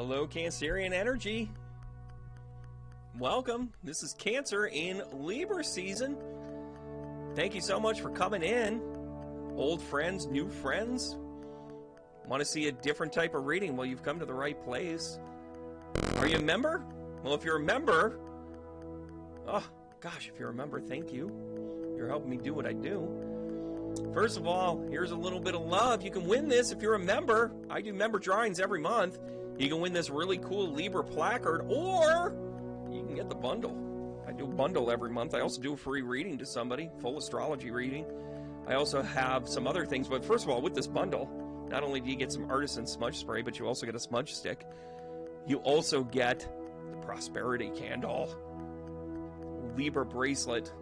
Hello, Cancerian energy. Welcome. This is Cancer in Libra season. Thank you so much for coming in. Old friends, new friends. Want to see a different type of reading? Well, you've come to the right place. Are you a member? Well, if you're a member, oh gosh, if you're a member, thank you. You're helping me do what I do. First of all, here's a little bit of love. You can win this if you're a member. I do member drawings every month. You can win this really cool Libra placard, or you can get the bundle. I do a bundle every month. I also do a free reading to somebody, full astrology reading. I also have some other things, but first of all, with this bundle, not only do you get some artisan smudge spray, but you also get a smudge stick. You also get the prosperity candle, Libra bracelet.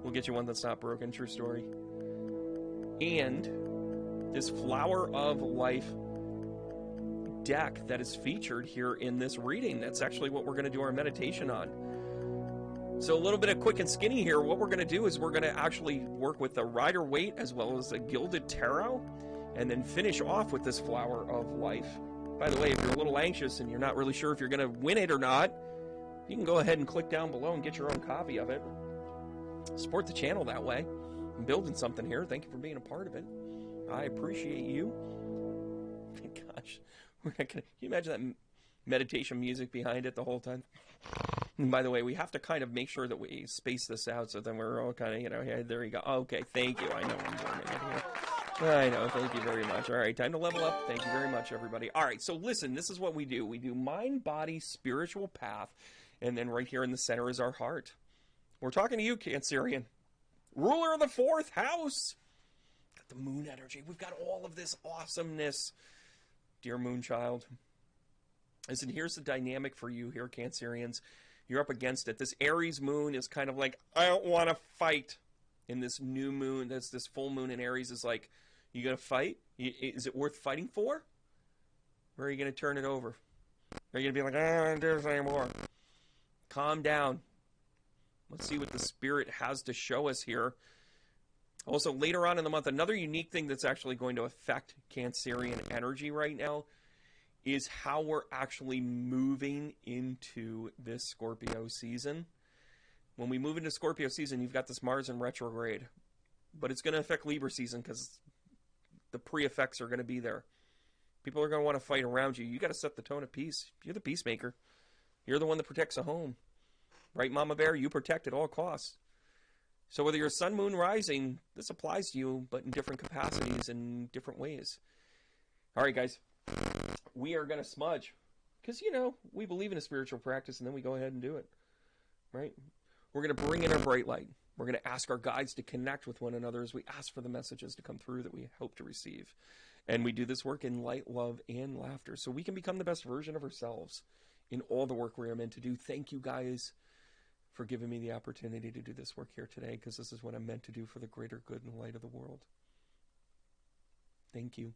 We'll get you one that's not broken, true story. And this flower of life deck that is featured here in this reading. That's actually what we're going to do our meditation on. So a little bit of quick and skinny here. What we're going to do is we're going to actually work with the Rider-Waite as well as the Gilded Tarot, and then finish off with this flower of life. By the way, if you're a little anxious and you're not really sure if you're going to win it or not, you can go ahead and click down below and get your own copy of it. Support the channel that way. I'm building something here. Thank you for being a part of it. I appreciate you. Gosh, we're not gonna, can you imagine that meditation music behind it the whole time? And by the way, we have to kind of make sure that we space this out so then we're all kind of, you know, yeah, there you go. Okay, thank you. I know I'm doing it here. I know, thank you very much. All right, time to level up. Thank you very much, everybody. All right, so listen, this is what we do. We do mind, body, spiritual path, and then right here in the center is our heart. We're talking to you, Cancerian. Ruler of the 4th house. Got the moon energy. We've got all of this awesomeness. Dear moon child. Listen, here's the dynamic for you here, Cancerians. You're up against it. This Aries moon is kind of like, I don't want to fight. In this new moon, this full moon in Aries is like, you going to fight? Is it worth fighting for? Or are you going to turn it over? Are you going to be like, I don't want to do this anymore? Calm down. Let's see what the spirit has to show us here. Also, later on in the month, another unique thing that's actually going to affect Cancerian energy right now is how we're actually moving into this Scorpio season. When we move into Scorpio season, you've got this Mars in retrograde. But it's going to affect Libra season because the pre-effects are going to be there. People are going to want to fight around you. You got to set the tone of peace. You're the peacemaker. You're the one that protects a home. Right, Mama Bear? You protect at all costs. So whether you're sun, moon, rising, this applies to you, but in different capacities and different ways. All right, guys. We are going to smudge. Because, you know, we believe in a spiritual practice, and then we go ahead and do it. Right? We're going to bring in our bright light. We're going to ask our guides to connect with one another as we ask for the messages to come through that we hope to receive. And we do this work in light, love, and laughter. So we can become the best version of ourselves in all the work we are meant to do. Thank you, guys, for giving me the opportunity to do this work here today, because this is what I'm meant to do for the greater good and light of the world. Thank you.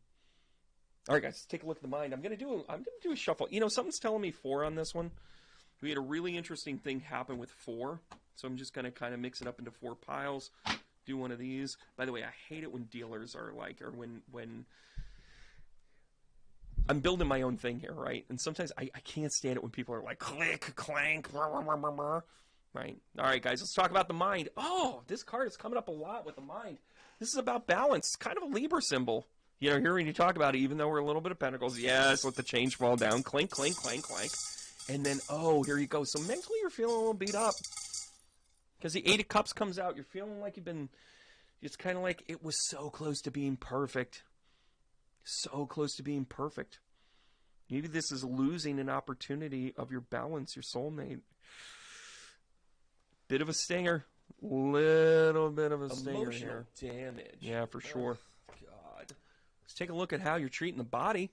All right, guys, let's take a look at the mind. I'm going to do a shuffle. You know, something's telling me 4 on this one. We had a really interesting thing happen with 4, so I'm just going to kind of mix it up into 4 piles. Do one of these. By the way, I hate it when dealers are like, or when I'm building my own thing here, right? And sometimes I can't stand it when people are like, click, clank, blah, blah, blah, blah, blah. Right. All right, guys, let's talk about the mind. Oh, this card is coming up a lot with the mind. This is about balance. It's kind of a Libra symbol. You know, here when you talk about it, even though we're a little bit of pentacles, yes, let the change fall down. Clink, clink, clank, clank. And then, oh, here you go. So mentally you're feeling a little beat up. Because the 8 of Cups comes out. You're feeling like you've been, it's kind of like it was so close to being perfect. So close to being perfect. Maybe this is losing an opportunity of your balance, your soulmate. Bit of a stinger. Little bit of a stinger here. Damage. Yeah, for sure. Oh, God. Let's take a look at how you're treating the body.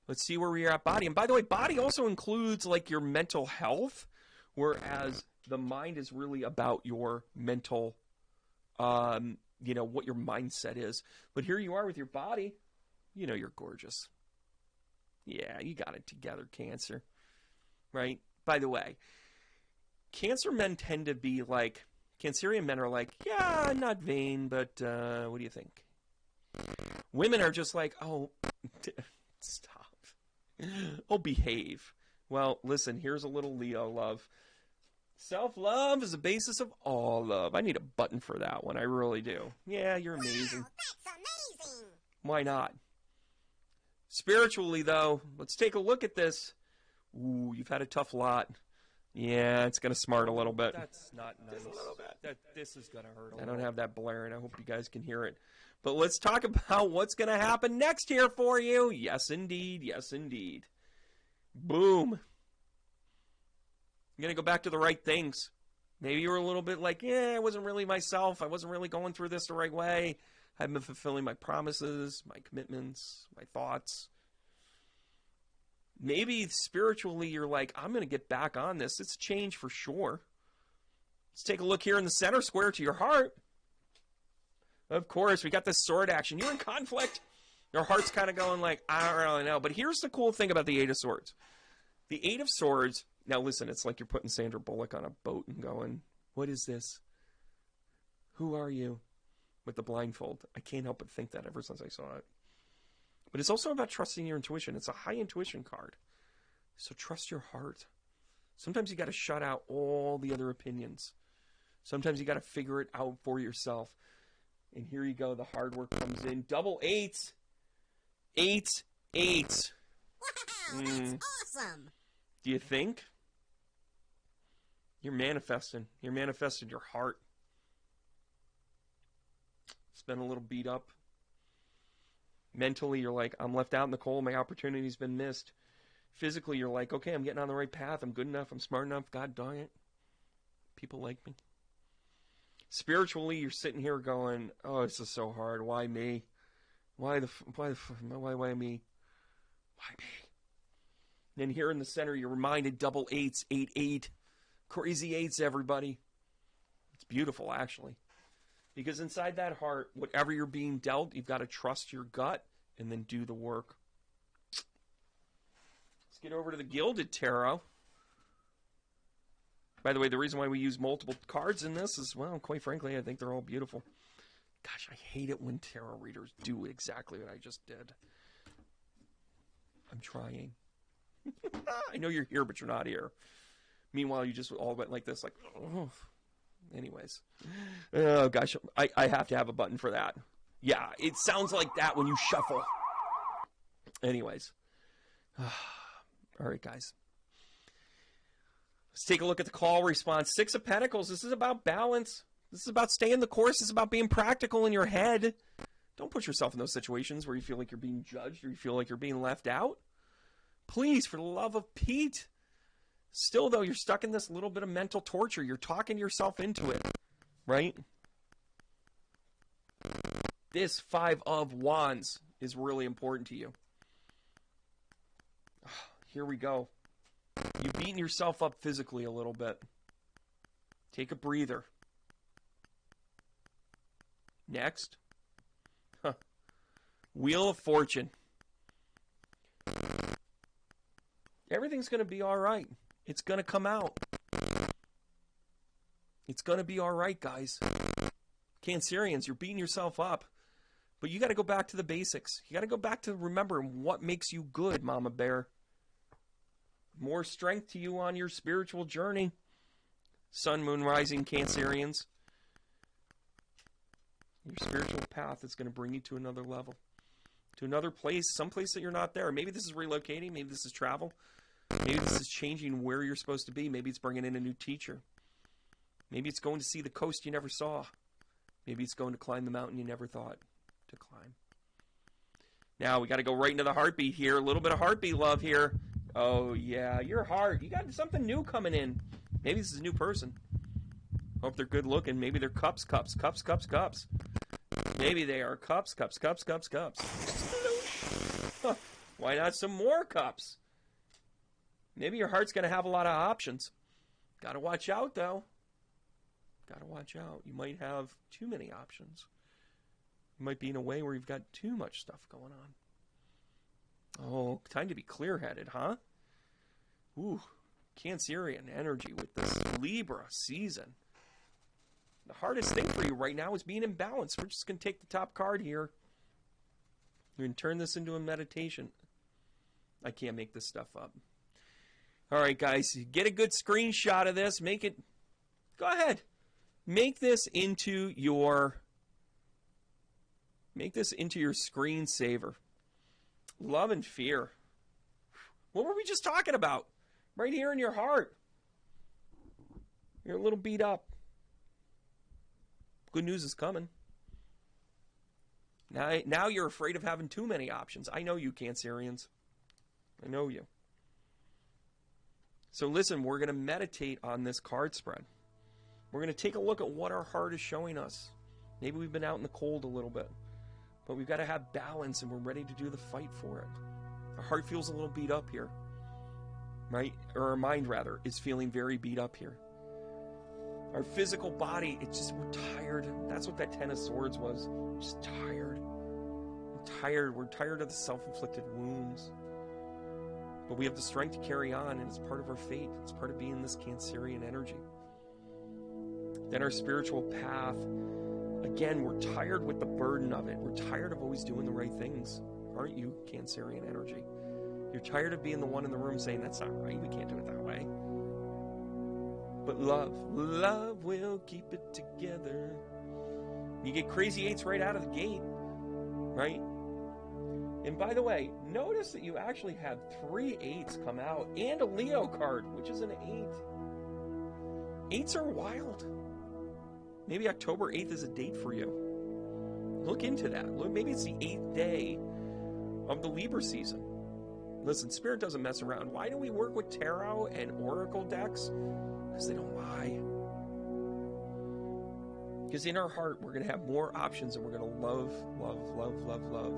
Let's see where we are at body. And by the way, body also includes like your mental health, whereas the mind is really about your mental, you know, what your mindset is. But here you are with your body. You know you're gorgeous. Yeah, you got it together, Cancer. Right? By the way, Cancer men tend to be like, Cancerian men are like, yeah, I'm not vain, but what do you think? Women are just like, oh, stop. Oh, behave. Well, listen, here's a little Leo love. Self-love is the basis of all love. I need a button for that one. I really do. Yeah, you're amazing. Wow, that's amazing. Why not? Spiritually, though, let's take a look at this. Ooh, you've had a tough lot. Yeah, it's going to smart a little bit. That's not nice. Just a little bit. This is going to hurt a I little. don't have that blaring. I hope you guys can hear it. But let's talk about what's going to happen next here for you. Yes, indeed. Yes, indeed. Boom. You're going to go back to the right things. Maybe you were a little bit like, yeah, I wasn't really myself. I wasn't really going through this the right way. I haven't been fulfilling my promises, my commitments, my thoughts. Maybe spiritually you're like, I'm going to get back on this. It's a change for sure. Let's take a look here in the center square to your heart. Of course, we got this sword action. You're in conflict. Your heart's kind of going like, I don't really know. But here's the cool thing about the Eight of Swords. The Eight of Swords, now listen, it's like you're putting Sandra Bullock on a boat and going, what is this? Who are you? With the blindfold. I can't help but think that ever since I saw it. But it's also about trusting your intuition. It's a high intuition card. So trust your heart. Sometimes you got to shut out all the other opinions. Sometimes you got to figure it out for yourself. And here you go. The hard work comes in. Double eights. 8, 8. Wow, that's awesome. Do you think? You're manifesting. You're manifesting your heart. It's been a little beat up. Mentally, you're like, I'm left out in the cold. My opportunity's been missed. Physically, you're like, okay, I'm getting on the right path. I'm good enough. I'm smart enough. God dang it. People like me. Spiritually, you're sitting here going, oh, this is so hard. Why me? Why me? Why me? And then here in the center, you're reminded double eights, 8, 8. Crazy eights, everybody. It's beautiful, actually. Because inside that heart, whatever you're being dealt, you've got to trust your gut and then do the work. Let's get over to the Gilded Tarot. By the way, the reason why we use multiple cards in this is, well, quite frankly, I think they're all beautiful. Gosh, I hate it when tarot readers do exactly what I just did. I'm trying. I know you're here, but you're not here. Meanwhile, you just all went like this, like, oh. Anyways. Oh, gosh, I have to have a button for that. Yeah, it sounds like that when you shuffle. Anyways. All right, guys. Let's take a look at the call response. 6 of Pentacles. This is about balance. This is about staying the course. This is about being practical in your head. Don't put yourself in those situations where you feel like you're being judged or you feel like you're being left out. Please, for the love of Pete. Still, though, you're stuck in this little bit of mental torture. You're talking yourself into it, right? This 5 of Wands is really important to you. Here we go. You've beaten yourself up physically a little bit. Take a breather. Next. Wheel of Fortune. Everything's going to be all right. It's going to come out. It's going to be all right, guys. Cancerians, you're beating yourself up. But you got to go back to the basics. You got to go back to remembering what makes you good, Mama Bear. More strength to you on your spiritual journey. Sun, Moon, Rising, Cancerians. Your spiritual path is going to bring you to another level. To another place, someplace that you're not there. Maybe this is relocating. Maybe this is travel. Maybe this is changing where you're supposed to be. Maybe it's bringing in a new teacher. Maybe it's going to see the coast you never saw. Maybe it's going to climb the mountain you never thought to climb. Now, we got to go right into the heartbeat here. A little bit of heartbeat love here. Oh, yeah, your heart. You got something new coming in. Maybe this is a new person. Hope they're good looking. Maybe they're cups. Maybe they are cups. Huh. Why not some more cups? Maybe your heart's going to have a lot of options. Got to watch out, though. Got to watch out. You might have too many options. You might be in a way where you've got too much stuff going on. Oh, time to be clear-headed, huh? Ooh, Cancerian energy with this Libra season. The hardest thing for you right now is being in balance. We're just going to take the top card here. We're going to turn this into a meditation. I can't make this stuff up. All right, guys, get a good screenshot of this. Make it, go ahead. Make this into your screensaver. Love and fear. What were we just talking about? Right here in your heart. You're a little beat up. Good news is coming. Now you're afraid of having too many options. I know you, Cancerians. I know you. So listen, we're going to meditate on this card spread. We're going to take a look at what our heart is showing us. Maybe we've been out in the cold a little bit, but we've got to have balance and we're ready to do the fight for it. Our heart feels a little beat up here, right? Or our mind, rather, is feeling very beat up here. Our physical body, it's just, we're tired. That's what that Ten of Swords was. We're just tired. We're tired. We're tired of the self-inflicted wounds. But we have the strength to carry on, and it's part of our fate. It's part of being this Cancerian energy. Then our spiritual path. Again, we're tired with the burden of it. We're tired of always doing the right things. Aren't you, Cancerian energy? You're tired of being the one in the room saying, that's not right. We can't do it that way. But love will keep it together. You get crazy eights right out of the gate, right? And by the way, notice that you actually had 3 8s come out and a Leo card, which is an 8. 8s are wild. Maybe October 8th is a date for you. Look into that. Look, maybe it's the 8th day of the Libra season. Listen, Spirit doesn't mess around. Why do we work with tarot and oracle decks? Because they don't lie. Because in our heart, we're going to have more options and we're going to love, love, love, love, love.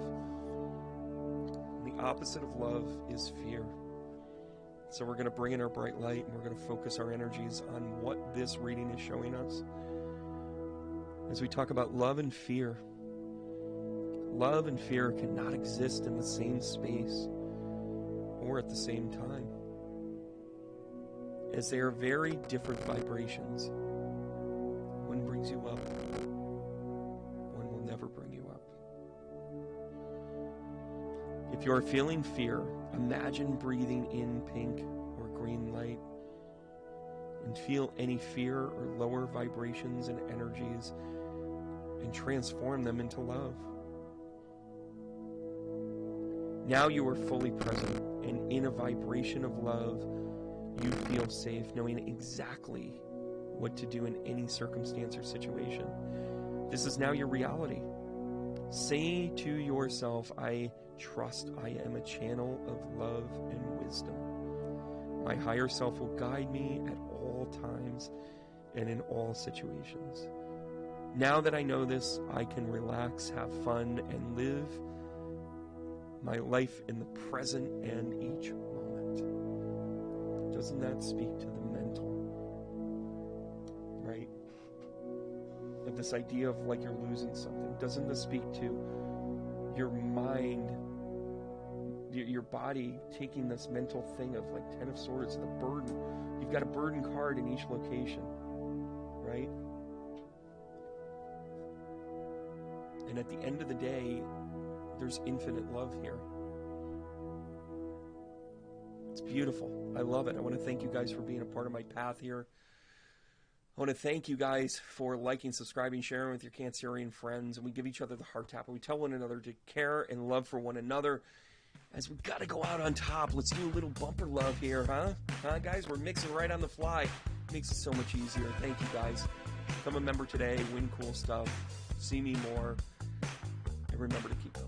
The opposite of love is fear. So we're going to bring in our bright light and we're going to focus our energies on what this reading is showing us. As we talk about love and fear. Love and fear cannot exist in the same space or at the same time, as they are very different vibrations. One brings you up, one will never bring you up. If you are feeling fear, imagine breathing in pink or green light and feel any fear or lower vibrations and energies and transform them into love. Now you are fully present and in a vibration of love. You feel safe, knowing exactly what to do in any circumstance or situation. This is now your reality. Say to yourself, I trust I am a channel of love and wisdom. My higher self will guide me at all times and in all situations. Now that I know this, I can relax, have fun, and live my life in the present and each moment. Doesn't that speak to the mental, right? Of this idea of like you're losing something. Doesn't this speak to your mind, your body taking this mental thing of like Ten of Swords, the burden. You've got a burden card in each location, right? And at the end of the day, there's infinite love here. It's beautiful. I love it. I want to thank you guys for being a part of my path here. I want to thank you guys for liking, subscribing, sharing with your Cancerian friends. And we give each other the heart tap. And we tell one another to care and love for one another. As we've got to go out on top. Let's do a little bumper love here, huh? Huh, guys? We're mixing right on the fly. Makes it so much easier. Thank you, guys. Become a member today. Win cool stuff. See me more. And remember to keep going.